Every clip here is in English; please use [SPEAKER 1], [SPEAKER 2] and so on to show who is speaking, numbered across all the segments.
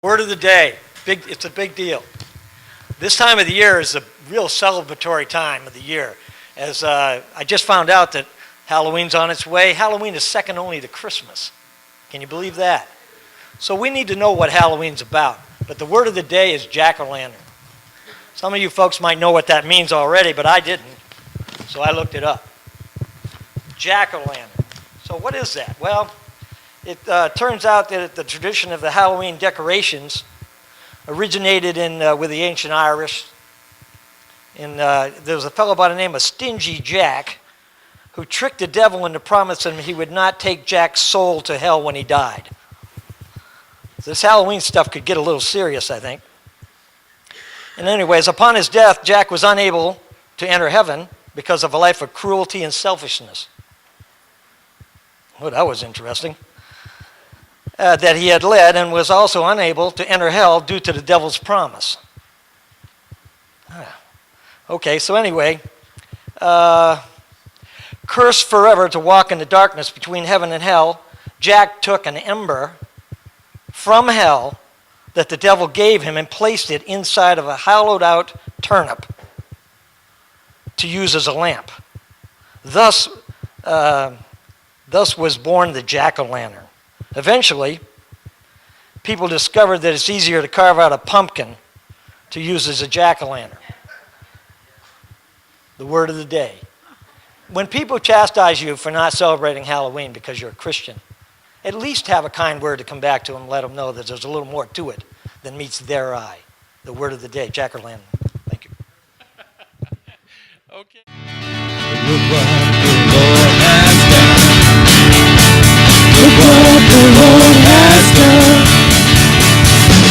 [SPEAKER 1] Word of the day. It's a big deal. This time of the year is a real celebratory time of the year. As I just found out that Halloween's on its way. Halloween is second only to Christmas. Can you believe that? So we need to know what Halloween's about. But the word of the day is jack-o'-lantern. Some of you folks might know what that means already, but I didn't. So I looked it up. Jack-o'-lantern. So what is that? Well, it turns out that the tradition of the Halloween decorations originated with the ancient Irish. And there was a fellow by the name of Stingy Jack who tricked the devil into promising he would not take Jack's soul to hell when he died. This Halloween stuff could get a little serious, I think. And anyways, upon his death, Jack was unable to enter heaven because of a life of cruelty and selfishness. Well, that was interesting. That he had led, and was also unable to enter hell due to the devil's promise. Okay, so anyway, cursed forever to walk in the darkness between heaven and hell, Jack took an ember from hell that the devil gave him and placed it inside of a hollowed out turnip to use as a lamp. Thus was born the jack-o'-lantern. Eventually, people discovered that it's easier to carve out a pumpkin to use as a jack-o'-lantern. The word of the day. When people chastise you for not celebrating Halloween because you're a Christian, at least have a kind word to come back to them and let them know that there's a little more to it than meets their eye. The word of the day, jack-o'-lantern. Thank you.
[SPEAKER 2] Okay. Look what the Lord has done. Look what the Lord has done.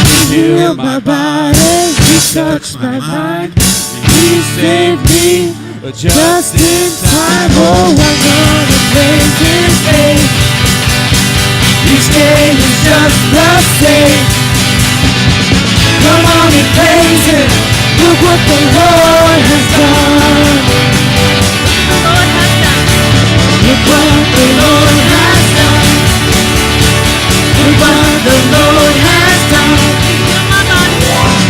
[SPEAKER 2] He healed my body, He touched my mind, He saved me just in time. Oh, I'm gonna praise His name. Each day is just the same. Come on and praise Him. Look what the Lord has done. Look what the Lord has done. Look what the Lord has done.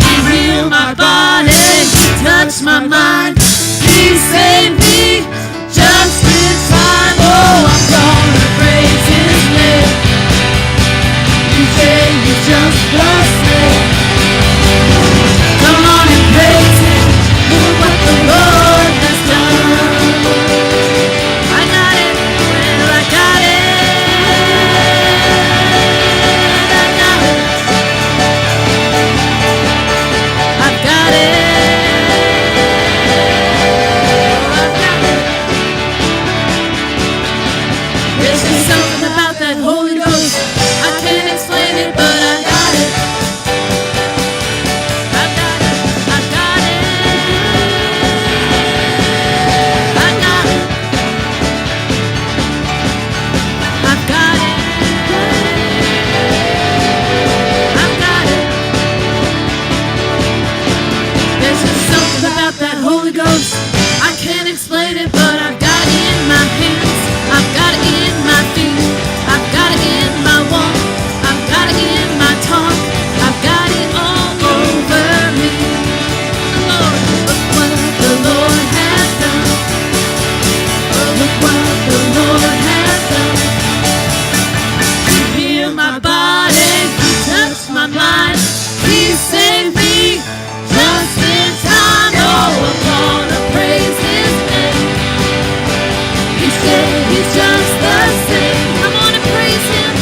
[SPEAKER 2] He healed my body, He touched my mind, He saved me just in time. Oh, I'm gonna praise His name. Each day is just the same. Come on and praise Him. Look what the Lord has done. I got it. Well, I got it. I got it. I've got it. I've got it. There's just something about that Holy Ghost. I can't explain it, but I got it. I've got it. I've got it. I got it. I've got it. I've got it. There's just something about that Holy Ghost. I can't explain it, but I've got it in my hands. I've got it in my feet. I've got it in my walk. I've got it in my talk. I've got it all over me. Lord, look what the Lord has done. Oh, look what the Lord has done. He healed my body, He touched my mind, He saved me just in time. Oh, I'm gonna praise His name. Each day He's just the same. Come on and praise Him.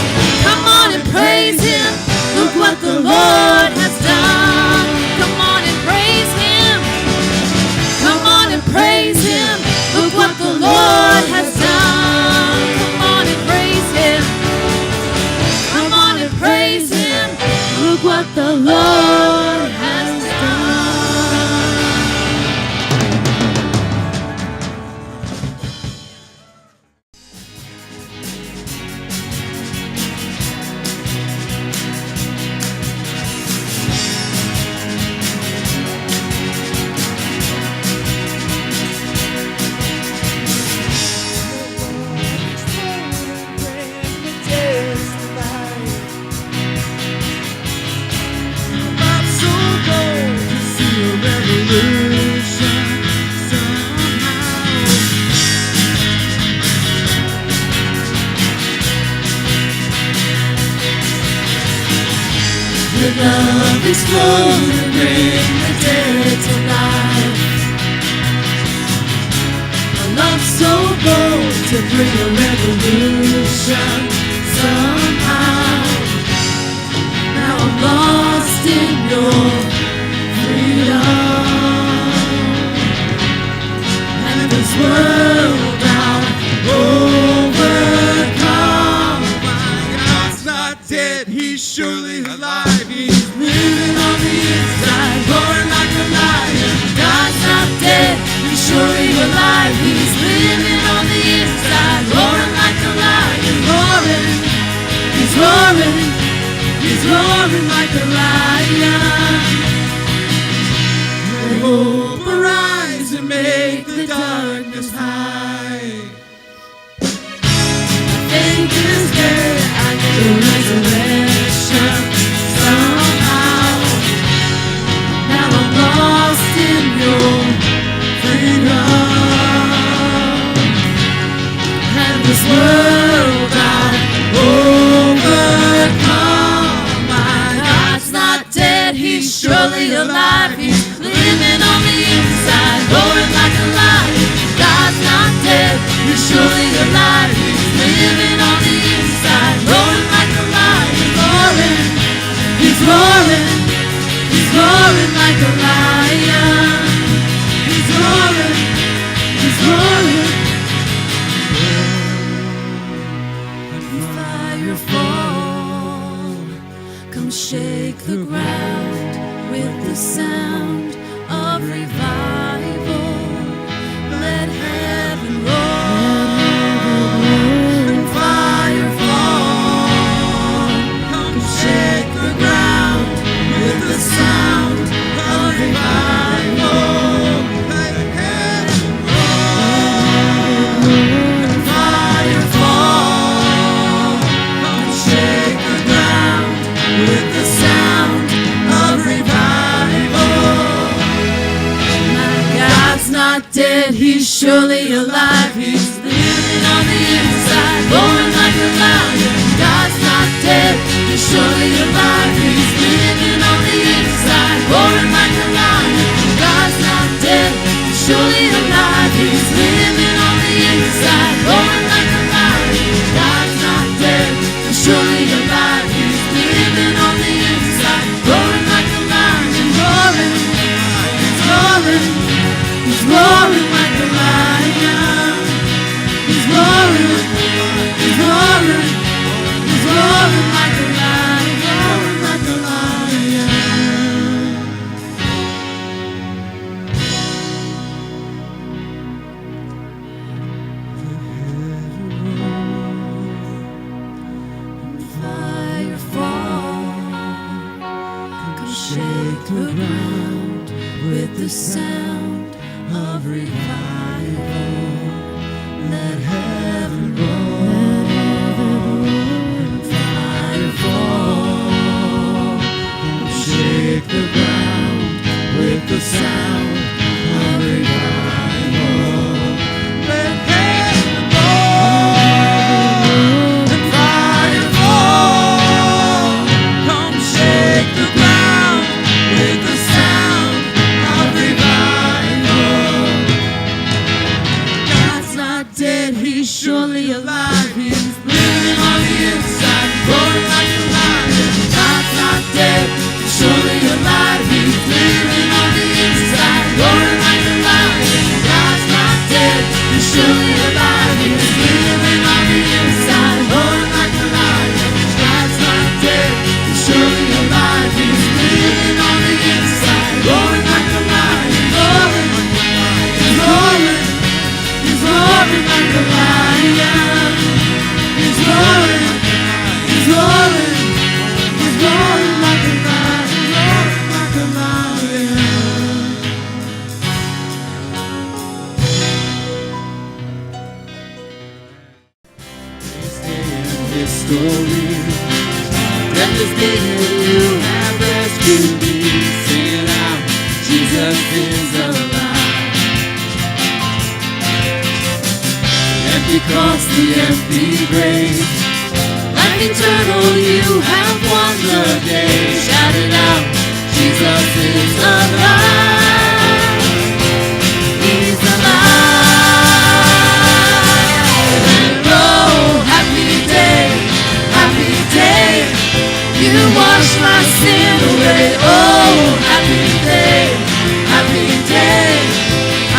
[SPEAKER 2] Come on and praise Him. Look what the Lord has done. Come on and praise Him. Come on and praise Him. Look what the Lord has done. Come on and praise Him. Come on and praise Him. Look what the Lord has done. Let love explode and bring the dead to life. A love so bold to bring a revolution somehow. Now I'm lost in your freedom, and this world I'll overcome.
[SPEAKER 3] My God's not dead, he's surely alive. He's
[SPEAKER 2] Living on the inside, roaring like a lion. God's not dead, he's surely alive. He's living on the inside, roaring like a lion. Roaring, he's roaring, he's roaring like a lion.
[SPEAKER 3] Let hope arise and make the darkness hide.
[SPEAKER 2] Faith is dead, I need a resurrection somehow. Now I'm lost in your freedom, and this world I'll overcome. My God's not dead, he's surely alive. He's living on the inside, roaring like a lion. God's not dead, he's surely alive. He's living on the inside, roaring like a lion. Roaring, he's roaring, he's roaring like a lion. He's roaring, he's roaring. Fire fall, come shake the ground with the sound of revival. Let heaven roar, and fire fall, come shake the ground with the sound of revival.
[SPEAKER 3] Let heaven roar,
[SPEAKER 2] And fire fall, come shake the ground with the sound of revival. My God's not dead, he's surely alive. He's living on the inside, roaring like a lion. God's not dead, he's surely alive. He's living on the inside, roaring like a lion. God's not dead, he's surely alive. He's living on the inside, roaring like a lion. God's not dead, he's surely alive. He's living on the inside, roaring like a lion. Roaring, he's roaring, he's roaring like a lion. He's roaring, he's roaring, he's roaring like a lion, roaring like a lion. Fire fall, come shake the ground with the sound of revival. Let heaven roar, and fire fall, come shake the ground with the sound of revival.
[SPEAKER 3] let heaven roar, and fire fall, come shake the ground with the sound of revival.
[SPEAKER 2] God's not dead, he's surely alive. He's living on the inside, roaring like a lion. God's not dead, he's surely alive. He's living on the inside, roaring like a lion. God's not dead, he's surely alive. He's living on the inside, roaring like a lion. God's not dead, he's surely alive. He's living on the inside, roaring like a lion. Roaring, he's roaring. He's roaring like a lion. He's roaring. He's roaring. He's roaring like a lion. Roaring like a lion.
[SPEAKER 3] History. Let this day when you have rescued me, singing out, Jesus is alive. Empty cross, the empty grave,
[SPEAKER 2] Life eternal, you have won the day. Shout it my sin away. Oh, happy day, happy day.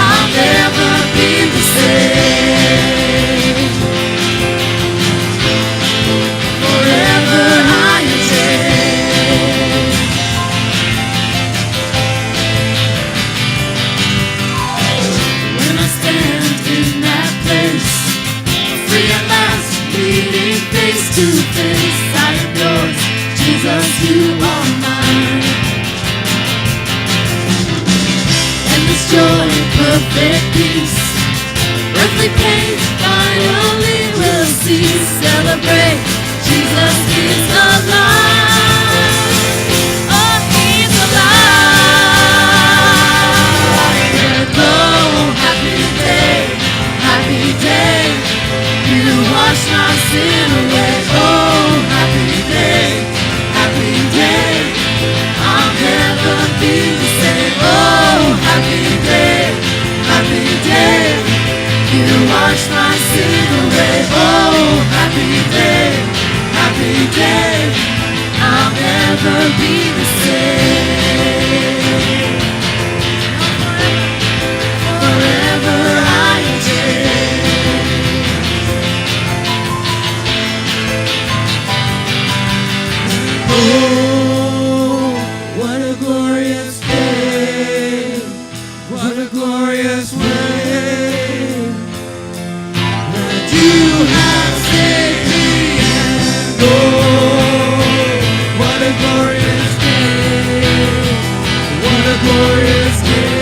[SPEAKER 2] I'll never be the same. Forever I am changed. When I stand in that place, free at last, meeting face to face, I am yours, Jesus, you are mine. And this joy, perfect peace, earthly pain finally will cease. Celebrate, Jesus is alive. Oh, he's alive. And oh, happy day, happy day. You wash my sin away. Oh, happy day, happy day. I'll never be the same. Oh, happy day, happy day. You wash my sin away. Oh, happy day, happy day. I'll never be the same. Forever I am changed. Oh, what a glorious day. What a glorious way. That you have saved me. And oh, what a glorious day. What a glorious day.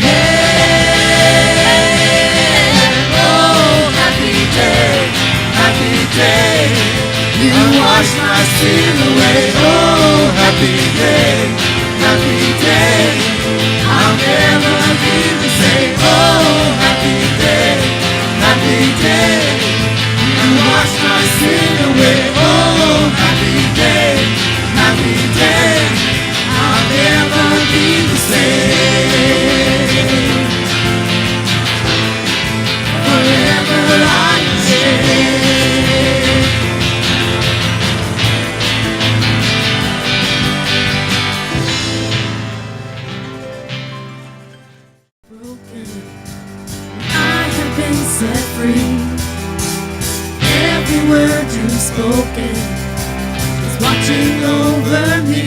[SPEAKER 2] Hey, oh, happy day, happy day. You wash my sin away. Oh, happy day, happy day. I'll never be the same. Oh, happy day, happy day. You wash my sin away. Oh, happy day, happy day. I'll never be the same. Forever I am changed. Broken, I have been set free. Every word you've spoken is watching over me.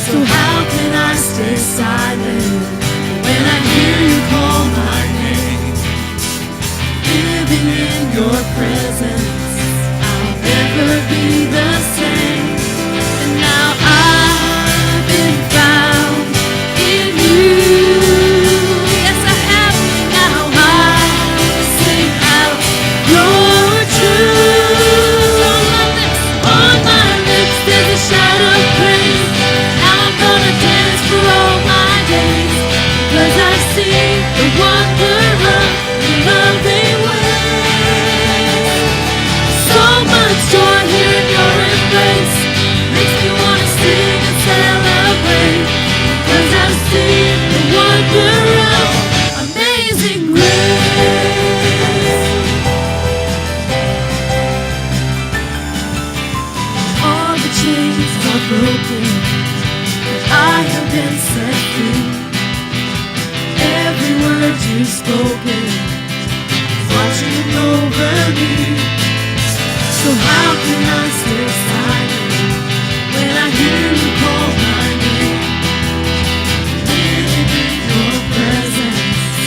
[SPEAKER 2] So how can I stay silent when I hear you call my name? Living in your presence, I'll never be the same. And now I've been found in you. Yes, I have. Now I sing out your truth. On my lips there's a shout of praise. Now I'm gonna dance for all my days, 'cause I see the wonder of your loving ways. So much joy here in your embrace makes me wanna sing and celebrate, 'cause I see the wonder of amazing grace. All the chains are broken, I have been set free. Every word you've spoken is watching over me. So how can I stay silent when I hear you call my name? Living in your presence,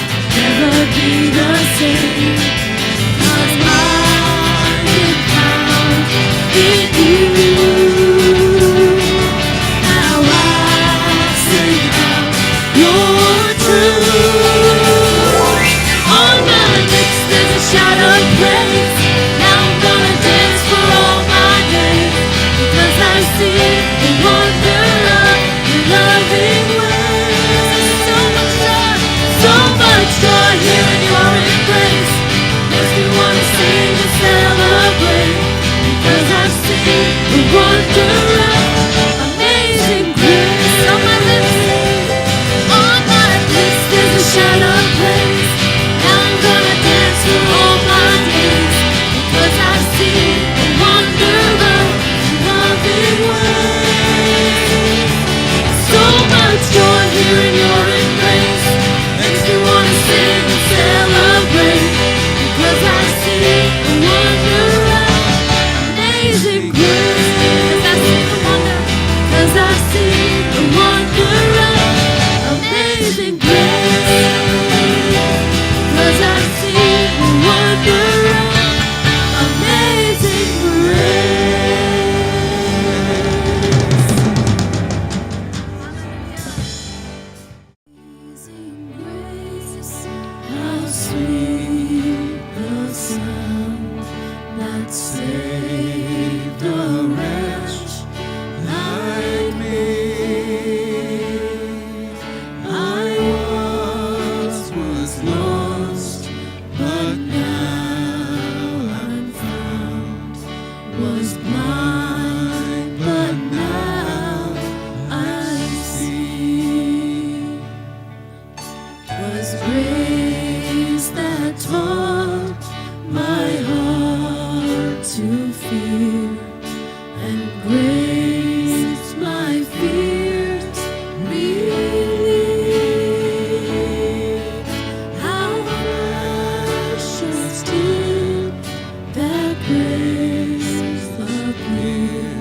[SPEAKER 2] I'll never be the same. 'Cause I've been found in you. Now I sing out your truth. On my lips there's a shout of praise. Now I'm gonna dance for all my days, because I see the wonder of your loving ways. So much joy here in your embrace
[SPEAKER 3] would save the wretch like me. I once was lost, but now I'm found. Was blind, but now I see. Was grace that taught my heart to fear, and grace my fears relieved. How precious did that grace appear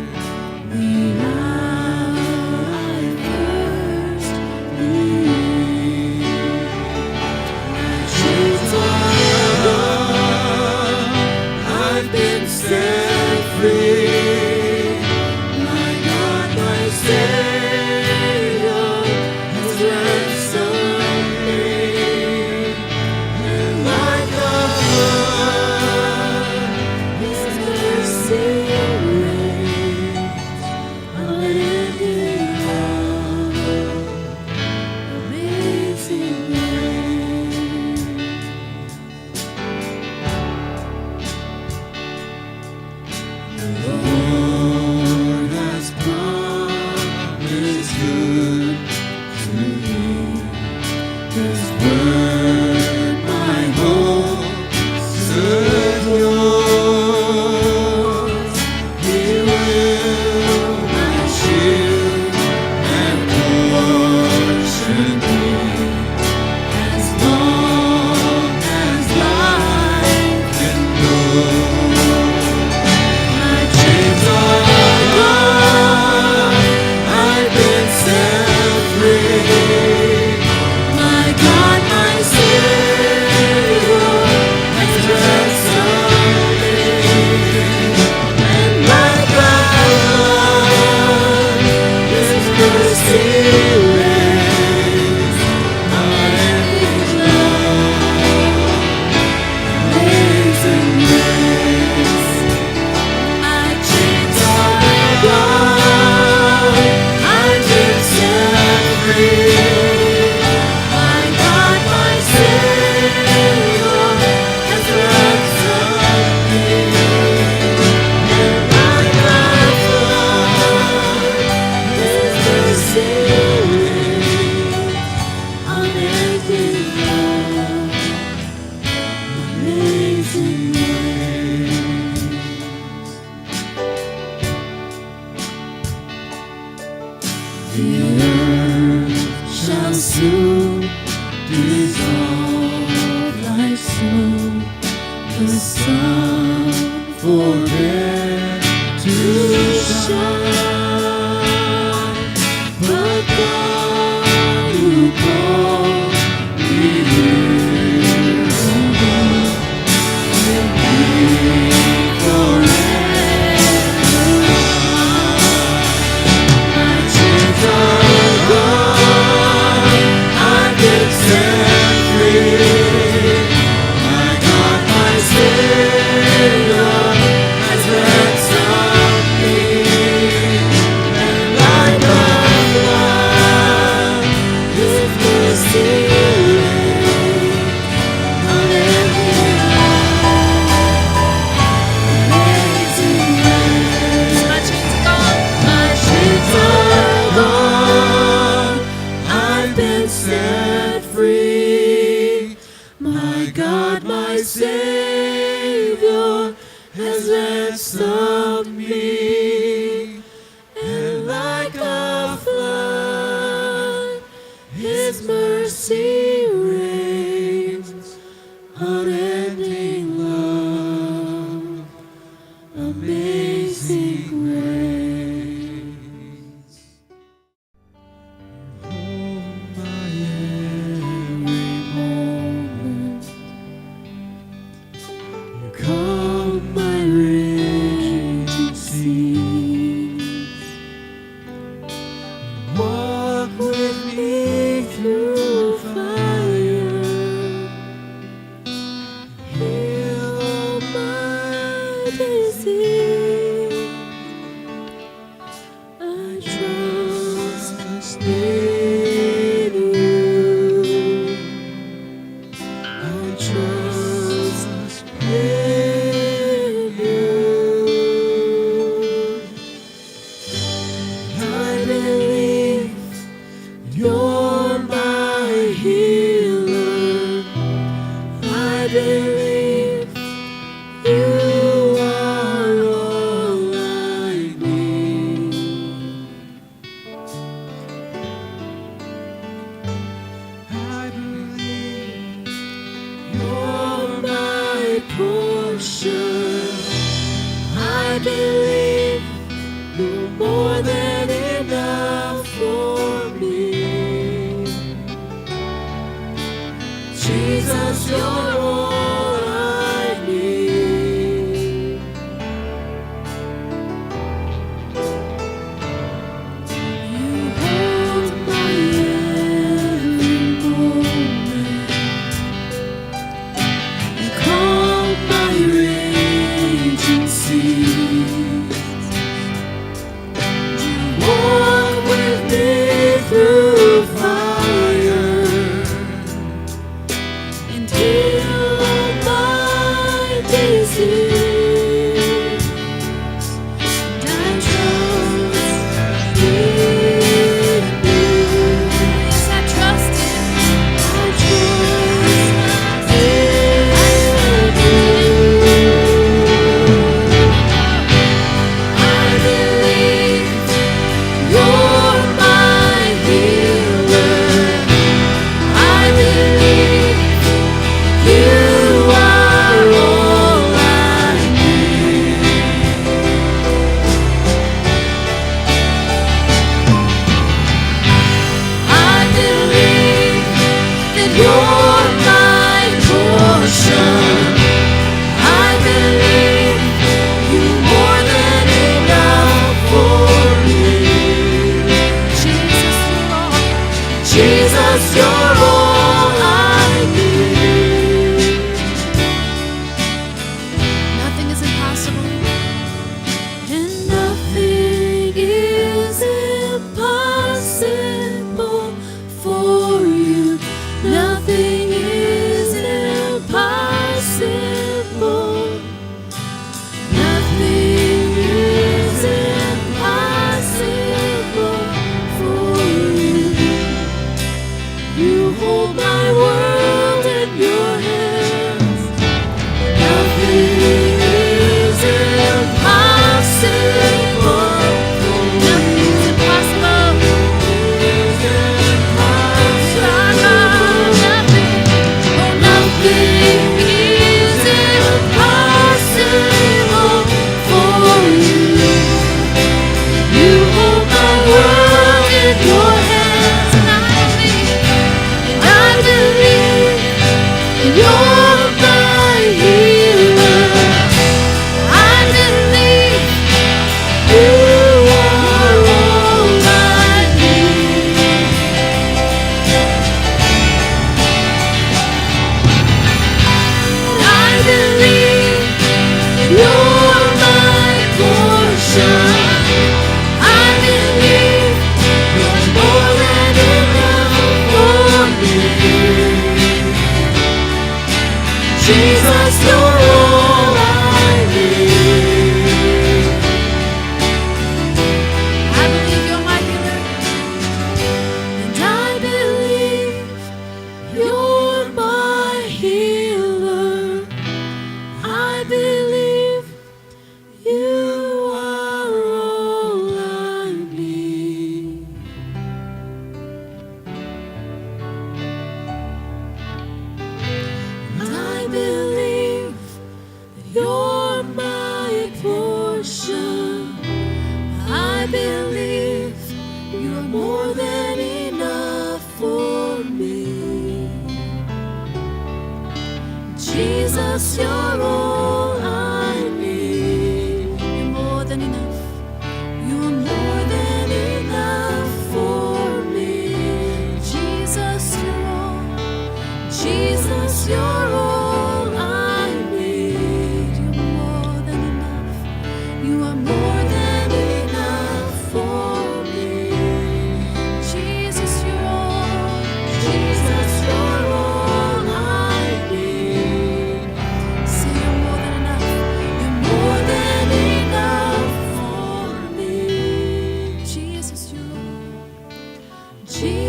[SPEAKER 3] the hour I first believed. Chains are gone, I've been set free. My God, my Savior has ransomed me. And like a flood, His mercy reigns, unending love, amazing grace. The Lord has promised good to me. His word, my hope secures. He will my shield and portion be, as long as life endures. My chains are gone, I've been set free. My God, my Savior has ransomed me. And like a flood, His mercy reigns, unending love, amazing grace. My chains are gone, I've been set free. My God, my Savior has ransomed me. And like a flood, His mercy reigns, unending love, amazing grace. The earth shall soon dissolve like snow. The sun forbear to shine, but God who called me here above will be forever. My chains are gone, I've been set free. My God, my Savior has ransomed me. And like a flood, His mercy reigns, unending love, amazing grace. My chains are gone, my chains are gone, I've been set free. My God, my Savior has ransomed me. And like a flood, His mercy reigns, unending love, amazing grace. Hold my every moment. You calm my raging seas. You walk with me through fire. Heal all my
[SPEAKER 2] disease. I trust in you. I trust in you. I believe you're my healer. I believe you are all I need. I believe you're my portion. I believe you're more than enough for me. Jesus, you're all I need. You hold my every moment. You calm my raging seas. You walk with me through fire and heal all my disease. And I trust in you. Yes, I trust in you. I trust in you. I believe you're my healer. I believe you are all I need. I believe that you're my portion. I believe you more than enough for me. Jesus, you're all I need. Nothing is impossible, and nothing is impossible for you. Nothing is impossible. Nothing is impossible for you. You hold my world in your hands. Nothing is impossible. Nothing is impossible. Nothing. Oh, nothing is impossible for you. You hold my world in your hands, and I believe you're my healer. I believe you are all I need. I believe you're my portion. I believe you're more than enough for me. Jesus, you're all I need. I believe you're my healer, and I believe you're my healer. I believe you are all I need. I believe you're my portion. I believe you're more than enough for me. Jesus, you're all I need. You're more than enough. You're more than enough for me. Jesus, you're all. Jesus, you're all I need. You're more than enough.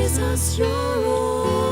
[SPEAKER 2] Jesus, you're all.